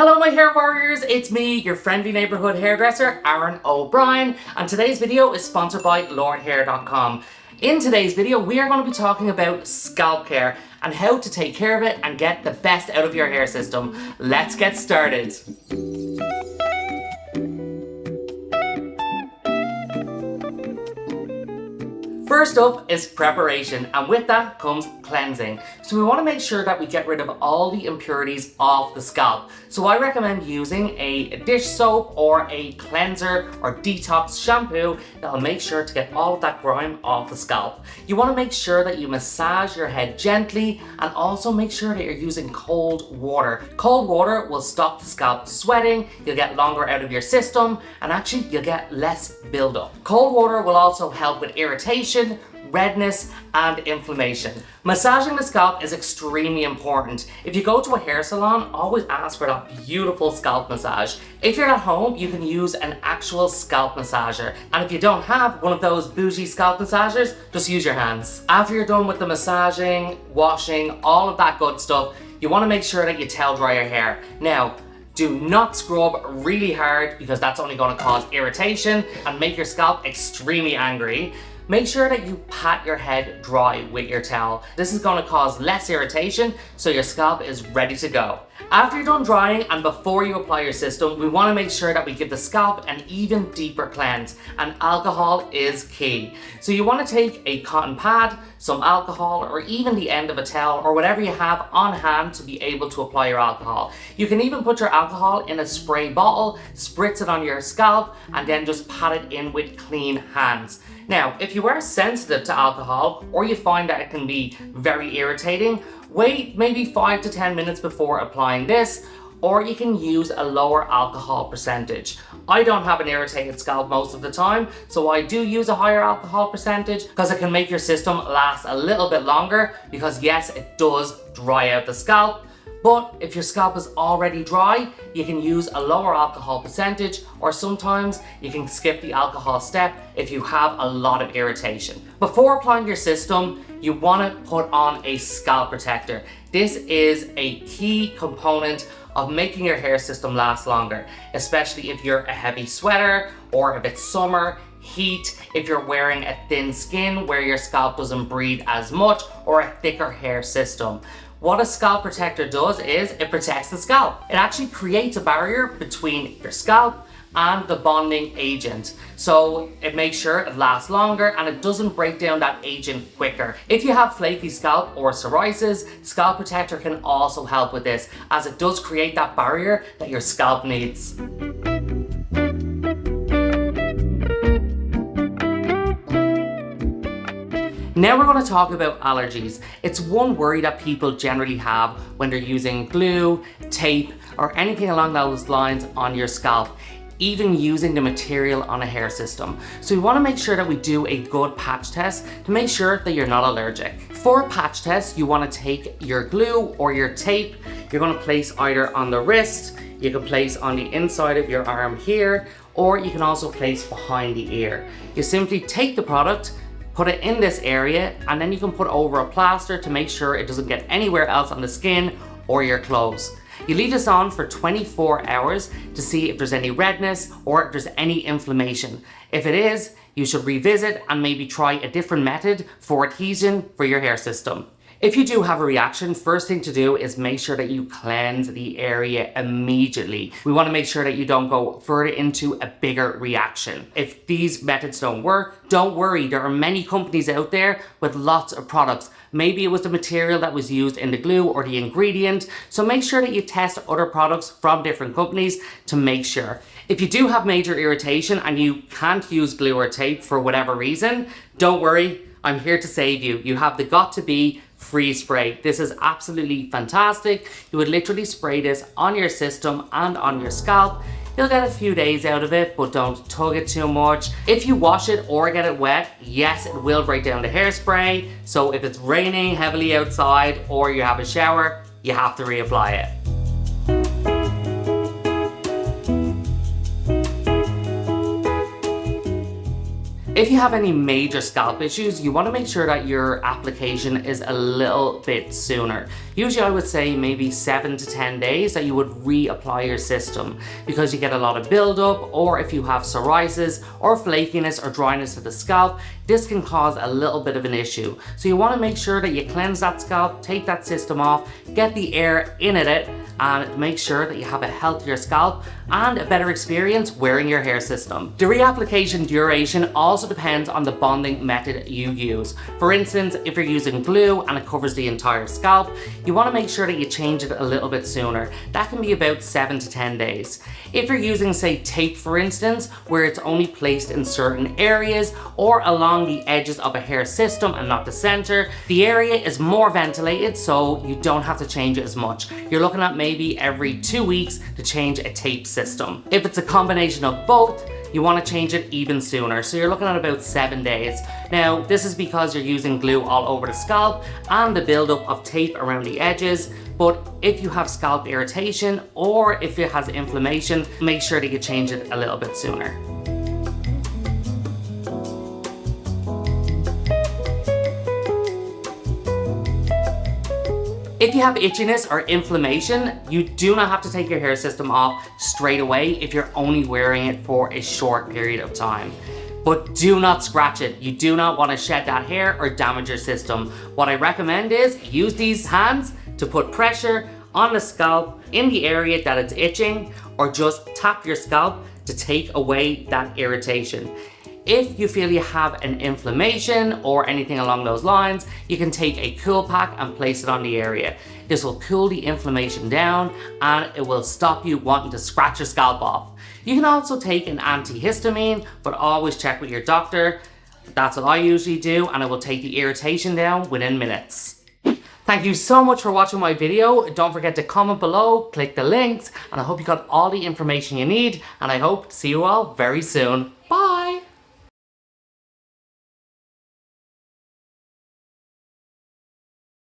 Hello my hair warriors, it's me, your friendly neighbourhood hairdresser, Aaron O'Brien, and today's video is sponsored by Lordhair.com. In today's video, we are going to be talking about scalp care and how to take care of it and get the best out of your hair system. Let's get started. First up is preparation, and with that comes cleansing. So we want to make sure that we get rid of all the impurities off the scalp. So I recommend using a dish soap or a cleanser or detox shampoo that'll make sure to get all of that grime off the scalp. You want to make sure that you massage your head gently and also make sure that you're using cold water. Cold water will stop the scalp sweating, you'll get longer out of your system, and actually you'll get less buildup. Cold water will also help with irritation, redness and inflammation. Massaging the scalp is extremely important. If you go to a hair salon, always ask for that beautiful scalp massage. If you're at home, you can use an actual scalp massager. And if you don't have one of those bougie scalp massagers, just use your hands. After you're done with the massaging, washing, all of that good stuff, you want to make sure that you towel dry your hair. Now, do not scrub really hard because that's only going to cause irritation and make your scalp extremely angry. Make sure that you pat your head dry with your towel. This is going to cause less irritation so your scalp is ready to go. After you're done drying and before you apply your system, we want to make sure that we give the scalp an even deeper cleanse, and alcohol is key. So you want to take a cotton pad, some alcohol, or even the end of a towel or whatever you have on hand to be able to apply your alcohol. You can even put your alcohol in a spray bottle, spritz it on your scalp, and then just pat it in with clean hands. Now, if you are sensitive to alcohol or you find that it can be very irritating, wait maybe 5 to 10 minutes before applying this, or you can use a lower alcohol percentage. I don't have an irritated scalp most of the time, so I do use a higher alcohol percentage because it can make your system last a little bit longer, because yes, it does dry out the scalp. But if your scalp is already dry, you can use a lower alcohol percentage, or sometimes you can skip the alcohol step if you have a lot of irritation. Before applying your system, you want to put on a scalp protector. This is a key component of making your hair system last longer, especially if you're a heavy sweater or if it's summer, heat, if you're wearing a thin skin where your scalp doesn't breathe as much, or a thicker hair system. What a scalp protector does is it protects the scalp. It actually creates a barrier between your scalp and the bonding agent. So it makes sure it lasts longer and it doesn't break down that agent quicker. If you have flaky scalp or psoriasis, scalp protector can also help with this, as it does create that barrier that your scalp needs. Now we're going to talk about allergies. It's one worry that people generally have when they're using glue, tape, or anything along those lines on your scalp, even using the material on a hair system. So we want to make sure that we do a good patch test to make sure that you're not allergic. For a patch test, you want to take your glue or your tape. You're going to place either on the wrist, you can place on the inside of your arm here, or you can also place behind the ear. You simply take the product, put it in this area, and then you can put over a plaster to make sure it doesn't get anywhere else on the skin or your clothes. You leave this on for 24 hours to see if there's any redness or if there's any inflammation. If it is, you should revisit and maybe try a different method for adhesion for your hair system. If you do have a reaction, first thing to do is make sure that you cleanse the area immediately. We want to make sure that you don't go further into a bigger reaction. If these methods don't work, don't worry. There are many companies out there with lots of products. Maybe it was the material that was used in the glue or the ingredient. So make sure that you test other products from different companies to make sure. If you do have major irritation and you can't use glue or tape for whatever reason, don't worry. I'm here to save you. You have the got2b freeze spray. This is absolutely fantastic. You would literally spray this on your system and on your scalp. You'll get a few days out of it, but don't tug it too much. If you wash it or get it wet, yes, it will break down the hairspray. So if it's raining heavily outside or you have a shower, you have to reapply it. If you have any major scalp issues, you want to make sure that your application is a little bit sooner. Usually I would say maybe 7 to 10 days that you would reapply your system, because you get a lot of buildup, or if you have psoriasis or flakiness or dryness of the scalp, this can cause a little bit of an issue. So you want to make sure that you cleanse that scalp, take that system off, get the air in it, and make sure that you have a healthier scalp and a better experience wearing your hair system. The reapplication duration also depends on the bonding method you use. For instance, if you're using glue and it covers the entire scalp, you want to make sure that you change it a little bit sooner. That can be about 7 to 10 days. If you're using, say, tape, for instance, where it's only placed in certain areas or along the edges of a hair system and not the center, the area is more ventilated, so you don't have to change it as much. You're looking at maybe every 2 weeks to change a tape system. If it's a combination of both, you want to change it even sooner, so you're looking at about 7 days. Now, this is because you're using glue all over the scalp and the buildup of tape around the edges, but if you have scalp irritation or if it has inflammation, make sure that you change it a little bit sooner. If you have itchiness or inflammation, you do not have to take your hair system off straight away if you're only wearing it for a short period of time. But do not scratch it. You do not want to shed that hair or damage your system. What I recommend is use these hands to put pressure on the scalp in the area that it's itching, or just tap your scalp to take away that irritation. If you feel you have an inflammation or anything along those lines, you can take a cool pack and place it on the area. This will cool the inflammation down and it will stop you wanting to scratch your scalp off. You can also take an antihistamine, but always check with your doctor. That's what I usually do, and it will take the irritation down within minutes. Thank you so much for watching my video. Don't forget to comment below, click the links, and I hope you got all the information you need, and I hope to see you all very soon. Bye!